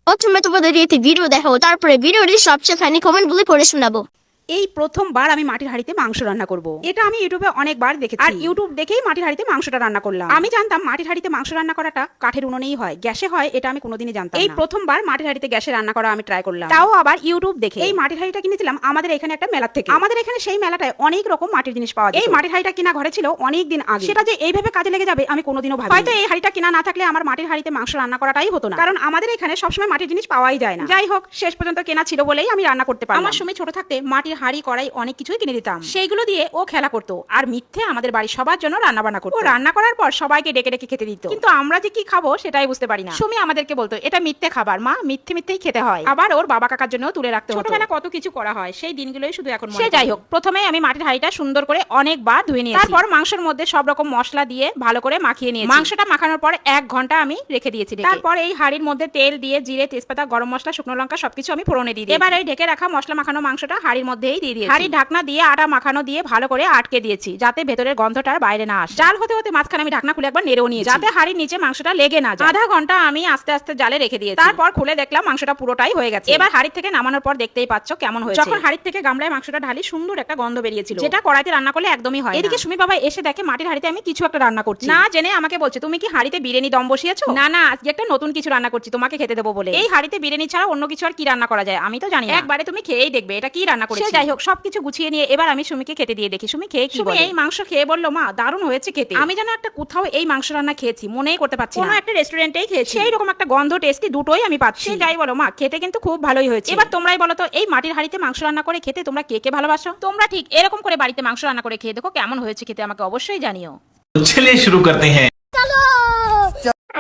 প্রথমে তোমাদের একটি ভিডিও দেখাবো, তারপরে ভিডিওটি সবচেয়ে ফানি কমেন্টগুলি পড়ে শোনাবো। এই প্রথমবার আমি মাটির হাঁড়িতে মাংস রান্না করব। এটা আমি ইউটিউবে অনেকবার দেখেছি, আর ইউটিউব দেখেই মাটির হাঁড়িতে মাংসটা রান্না করলাম। আমি জানতাম মাটির হাঁড়িতে মাংস রান্না করাটা কাঠের উনুনেই হয়, গ্যাসে হয় এটা আমি কোনোদিনই জানতাম না। এই প্রথমবার মাটির হাঁড়িতে গ্যাসে রান্না করা আমি ট্রাই করলাম, তাও আবার ইউটিউব দেখে। এই মাটির হাঁড়িটা কিনেছিলাম আমাদের এখানে একটা মেলা থেকে। আমাদের এখানে সেই মেলাটায় অনেক রকম মাটির জিনিস পাওয়া যায়। এই মাটির হাঁড়িটা কিনা ঘরে ছিল অনেক দিন আগে, সেটা যে এইভাবে কাজে লেগে যাবে আমি কোনোদিনও ভাবিনি। হয়তো এই হাঁড়িটা কিনা না থাকলে আমার মাটির হাঁড়িতে মাংস রান্না করাটাই হতো না, কারণ আমাদের এখানে সবসময় মাটির জিনিস পাওয়াই যায় না। যাই হোক, শেষ পর্যন্ত কেনা ছিল বলেই আমি রান্না করতে পারলাম। আমার সময় ছোট থাকতে মাটির হাঁড়ি কড়াই অনেক কিছুই কিনে দিতাম, সেইগুলো দিয়ে ও খেলা করতো আর মিথ্যে আমাদের বাড়ির সবার জন্য রান্না বান্না করতো। ও রান্না করার পর সবাইকে ডেকে ডেকে খেতে দিত, কিন্তু আমরা যে কি খাবো সেটাই বুঝতে পারি না। সুমি আমাদেরকে বলতো এটা মিথ্যে খাবার মা, মিথ্যে মিথ্যেই খেতে হয়। আবার ওর বাবা কাকার জন্য তুলে রাখতে হতো। ছোটবেলা কত কিছু করা হয়, সেই দিনগুলোই শুধু এখন মনে। যাই হোক, প্রথমে আমি মাটির হাঁড়িটা সুন্দর করে অনেকবার ধুয়ে নিয়েছি, তারপর মাংসের মধ্যে সব রকম মশলা দিয়ে ভালো করে মাখিয়ে নিয়েছি। মাংসটা মাখানোর পর 1 ঘন্টা আমি রেখে দিয়েছি। তারপর এই হাঁড়ির মধ্যে তেল দিয়ে জিরে, তেজপাতা, গরম মশলা, শুকনো লঙ্কা সবকিছু আমি ফোড়নে দিয়ে দিই। এবার এই ঢেকে রাখা মশলা মাখানো মাংসটা হাঁড়ির মধ্যেই দিয়ে দিয়েছি। হাঁড়ির ঢাকনা দিয়ে আটা মাখানো দিয়ে ভালো করে আটকে দিয়েছি, যাতে ভেতরের গন্ধটার বাইরে না আসে। জাল হতে হতে মাঝখানে আমি ঢাকনা খুলে একবার নেড়েও নিয়েছি, যাতে হাঁড়ির নিচে মাংসটা লেগে না যায়। আধা ঘন্টা আমি আস্তে আস্তে জালে রেখে দিয়েছি, তারপর খুলে দেখলাম মাংসটা পুরোটাই হয়ে গেছে। এবার হাঁড়ি থেকে নামানোর পর দেখতেই পাচ্ছ কেমন হয়েছে। যখন হাঁড়ি থেকে গামলায় মাংসটা ঢালি সুন্দর একটা গন্ধ বেরিয়েছিল, যেটা কড়াইতে রান্না করলে একদমই হয় না। এদিকে সুমি বাবা এসে দেখে মাটির হাঁড়িতে আমি কিছু একটা রান্না করছি, না জেনে আমাকে বলছে তুমি কি হাঁড়িতে বিরিয়ানি দম বসিয়েছো? না না, আজকে একটা নতুন কিছু রান্না করছি তোমাকে খেতে দেবো বলে। এই হাঁড়িতে বিরিয়ানি ছাড়া অন্য কিছু আর কি রান্না করা যায় আমি তো জানি না, একবারে তুমি খেয়েই দেখবে এটা কি রান্না করেছি। যাই হোক, সবকিছু গুছিয়ে নিয়ে এবার আমি সুমিকে খেতে দিয়ে দেখি সুমি খেয়ে কি বলে। এই মাংস খেয়ে বললো মা দারুণ হয়েছে খেতে। আমি যেন একটা কোথাও এই মাংস রান্না খেয়েছি মনেই করতে পারছি না, কোনো একটা রেস্টুরেন্টেই খেয়েছি। সেই রকম একটা গন্ধ টেস্টি দুটোই আমি পাচ্ছি। যাই বলো মা, খেতে কিন্তু খুব ভালোই হয়েছে। এবার তোমরাই বলো তো, এই মাটির হাঁড়িতে মাংস রান্না করে খেতে তোমরা কে কে ভালোবাসো? তোমরা ঠিক এরকম করে বাড়িতে মাংস রান্না করে খেয়ে দেখো কেমন হয়েছে খেতে, আমাকে অবশ্যই জানিও। चलिए शुरू करते हैं।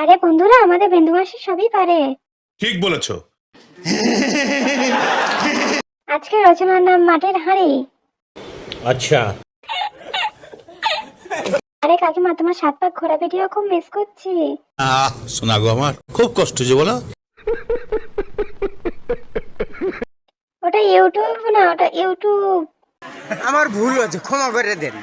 আরে বন্ধুরা, আমাদের বিন্দু মাসি সবই পারে। ঠিক বলেছো। আজকে রচনার নাম মাটির হাঁড়ি। अच्छा। আরে কাকিমা, তোমার 7 পাক ঘোরা ভিডিও খুব মিস করছি। শোনা গো, আমার খুব কষ্ট যে বলো। ওটা ইউটিউব না, ওটা ইউটিউব। আমার ভুল হয়েছে, ক্ষমা করে দেন।